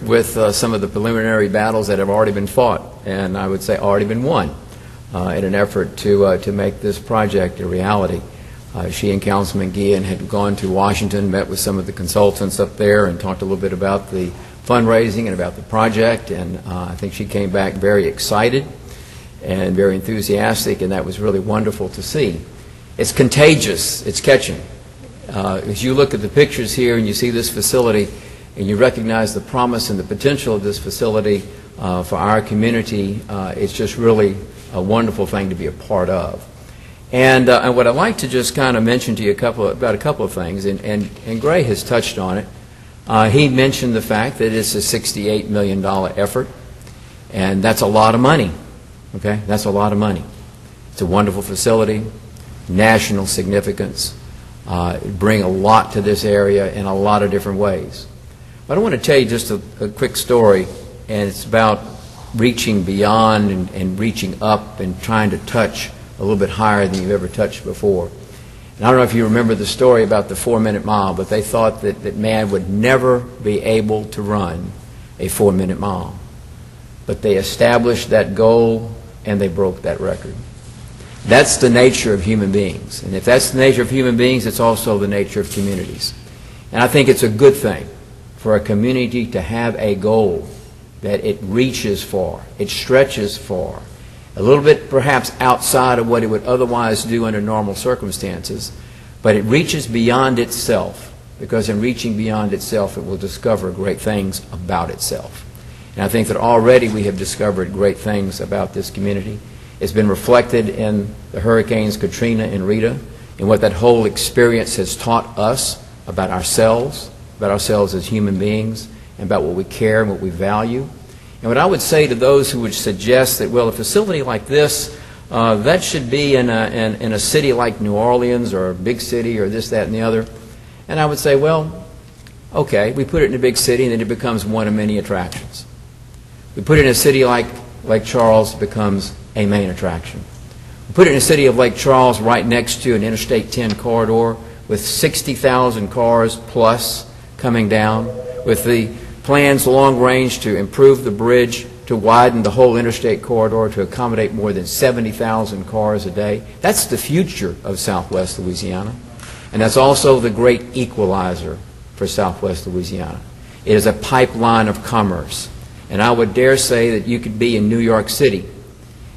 with some of the preliminary battles that have already been fought, and I would say already been won, in an effort to make this project a reality. She and Councilman Guillen had gone to Washington, met with some of the consultants up there, and talked a little bit about the fundraising and about the project, and I think she came back very excited and very enthusiastic, and that was really wonderful to see. It's contagious. It's catching. As you look at the pictures here and you see this facility, and you recognize the promise and the potential of this facility for our community, it's just really a wonderful thing to be a part of. And what I'd like to just kind of mention to you about a couple of things, and Gray has touched on it. He mentioned the fact that it's a $68 million effort, and that's a lot of money. Okay, that's a lot of money. It's a wonderful facility, national significance, bring a lot to this area in a lot of different ways. But I want to tell you just a quick story, and it's about reaching beyond and reaching up and trying to touch a little bit higher than you've ever touched before. And I don't know if you remember the story about the 4-minute mile, but they thought that man would never be able to run a 4-minute mile. But they established that goal, and they broke that record. That's the nature of human beings. And if that's the nature of human beings, it's also the nature of communities. And I think it's a good thing for a community to have a goal that it reaches for, it stretches for, a little bit perhaps outside of what it would otherwise do under normal circumstances, but it reaches beyond itself, because in reaching beyond itself, it will discover great things about itself. And I think that already we have discovered great things about this community. It's been reflected in the hurricanes Katrina and Rita, and what that whole experience has taught us about ourselves as human beings, and about what we care and what we value. And what I would say to those who would suggest that, well, a facility like this, that should be in a city like New Orleans or a big city or this, that, and the other. And I would say, well, okay, we put it in a big city and then it becomes one of many attractions. We put it in a city like Lake+Charles, it becomes a main attraction. We put it in a city of Lake+Charles right next to an Interstate 10 corridor with 60,000 cars plus coming down, with the plans long range to improve the bridge, to widen the whole interstate corridor to accommodate more than 70,000 cars a day. That's the future of Southwest Louisiana, and that's also the great equalizer for Southwest Louisiana. It is a pipeline of commerce, and I would dare say that you could be in New York City,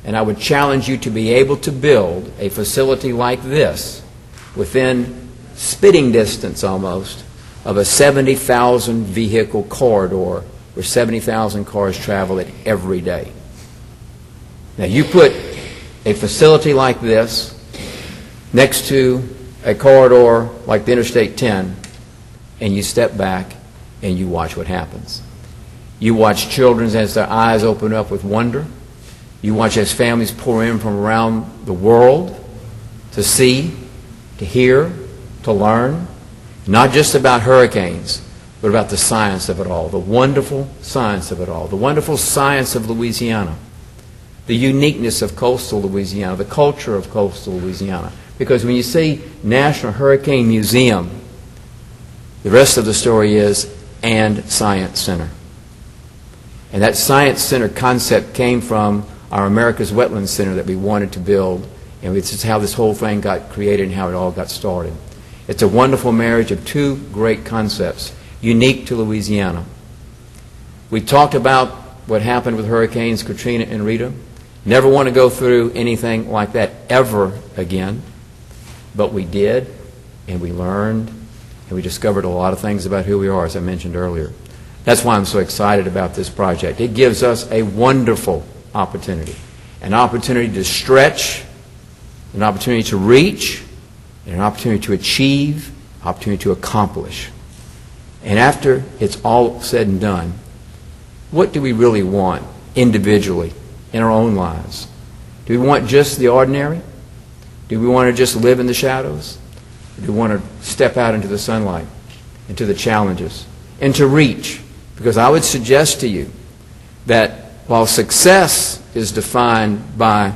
and I would challenge you to be able to build a facility like this within spitting distance almost of a 70,000 vehicle corridor where 70,000 cars travel it every day. Now you put a facility like this next to a corridor like the Interstate 10, and you step back and you watch what happens. You watch children as their eyes open up with wonder. You watch as families pour in from around the world to see, to hear, to learn, not just about hurricanes, but about the science of it all, the wonderful science of it all, the wonderful science of Louisiana, the uniqueness of coastal Louisiana, the culture of coastal Louisiana. Because when you see National Hurricane Museum, the rest of the story is, and Science Center. And that Science Center concept came from our America's Wetlands Center that we wanted to build, and this is how this whole thing got created and how it all got started. It's a wonderful marriage of two great concepts, unique to Louisiana. We talked about what happened with hurricanes Katrina and Rita. Never want to go through anything like that ever again, but we did, and we learned, and we discovered a lot of things about who we are, as I mentioned earlier. That's why I'm so excited about this project. It gives us a wonderful opportunity, an opportunity to stretch, an opportunity to reach, and an opportunity to achieve, opportunity to accomplish. And after it's all said and done, what do we really want individually in our own lives? Do we want just the ordinary? Do we want to just live in the shadows? Or do we want to step out into the sunlight, into the challenges, and to reach? Because I would suggest to you that while success is defined by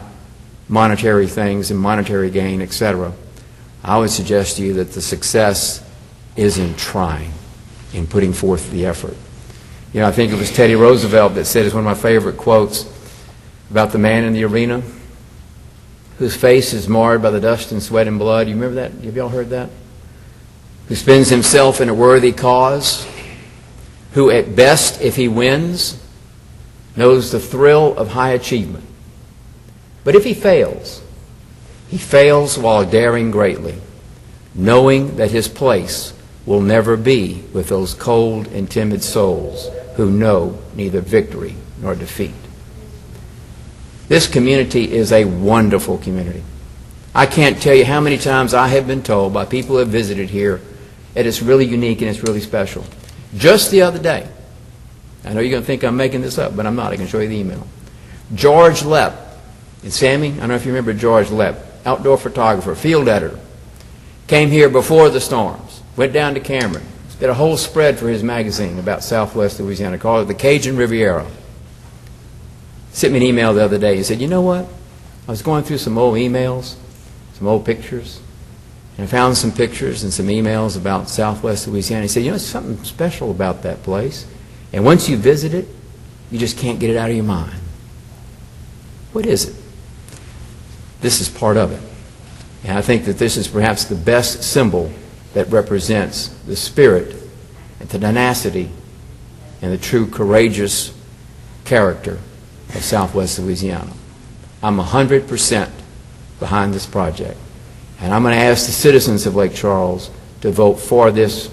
monetary things and monetary gain, etc., I would suggest to you that the success is in trying, in putting forth the effort. You know, I think it was Teddy Roosevelt that said, it's one of my favorite quotes, about the man in the arena whose face is marred by the dust and sweat and blood. You remember that? Have y'all heard that? Who spends himself in a worthy cause, who at best, if he wins, knows the thrill of high achievement. But if he fails while daring greatly, knowing that his place will never be with those cold and timid souls who know neither victory nor defeat. This community is a wonderful community. I can't tell you how many times I have been told by people who have visited here that it's really unique and it's really special. Just the other day, I know you're going to think I'm making this up, but I'm not. I can show you the email. George Lepp, and Sammy, I don't know if you remember George Lepp, outdoor photographer, field editor, came here before the storms, went down to Cameron, did a whole spread for his magazine about southwest Louisiana, called it the Cajun Riviera. Sent me an email the other day. He said, you know what? I was going through some old emails, some old pictures, and I found some pictures and some emails about southwest Louisiana. He said, you know, there's something special about that place. And once you visit it, you just can't get it out of your mind. What is it? This is part of it. And I think that this is perhaps the best symbol that represents the spirit and the tenacity and the true courageous character of southwest Louisiana. I'm 100% behind this project. And I'm going to ask the citizens of Lake Charles to vote for this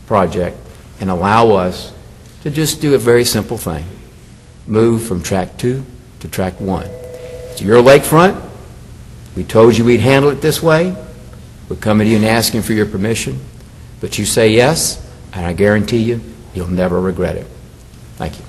project and allow us to just do a very simple thing. Move from track 2 to track 1. It's your lakefront. We told you we'd handle it this way. We're coming to you and asking for your permission. But you say yes, and I guarantee you, you'll never regret it. Thank you.